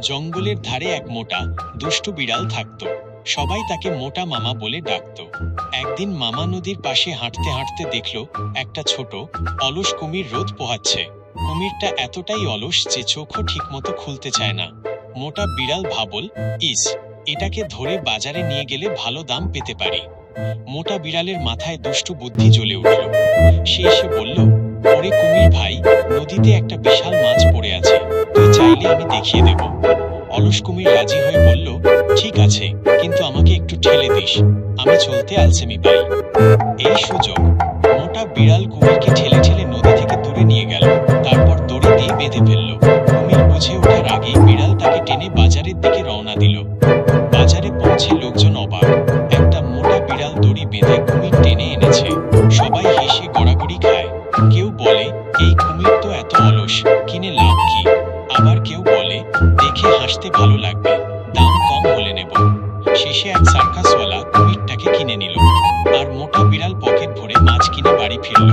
জঙ্গলের ধারে এক মোটা দুষ্টু বিড়াল থাকত। সবাই তাকে মোটা মামা বলে ডাকত। একদিন মামা নদীর পাশে হাঁটতে হাঁটতে দেখল একটা ছোট অলস কুমির রোদ পোহাচ্ছে। কুমিরটা এতটাই অলস যে চোখও ঠিকমতো খুলতে চায় না। মোটা বিড়াল ভাবল, ইস, এটাকে ধরে বাজারে নিয়ে গেলে ভালো দাম পেতে পারি। মোটা বিড়ালের মাথায় দুষ্টু বুদ্ধি জ্বলে উঠল। সে এসে বলল, ওরে কুমির ভাই, নদীতে একটা বিশাল মাছ পড়ে আছে, তুই চাইলে আমি দেখিয়ে দেব। অলস কুমির রাজি হয়ে বলল, ঠিক আছে, কিন্তু আমাকে একটু ঠেলে দিস, আমি চলতে আলসেমি পাই। এই সুযোগ মোটা বিড়াল কুমিরকে ঠেলে ঠেলে নদী থেকে দূরে নিয়ে গেল, তারপর দড়ি দিয়ে বেঁধে ফেলল। কুমির বুঝে ওঠার আগেই বিড়াল তাকে টেনে বাজারের দিকে রওনা দিল। বাজারে পৌঁছে লোকজন অবাক, একটা মোটা বিড়াল দড়ি বেঁধে কুমির টেনে এনেছে। সবাই হেসে গড়াগড়ি খায়। কেউ বলে, এই কুমির তো এত অলস, কিনে লাভ কি? আবার কেউ বলে, দেখে হাসতে ভালো লাগবে, দাম কম হলে নেব। শেষে এক সার্কাসওয়ালা কুমিরটাকে কিনে নিল, আর মোটা বিড়াল পকেট ভরে মাছ কিনে বাড়ি ফিরল।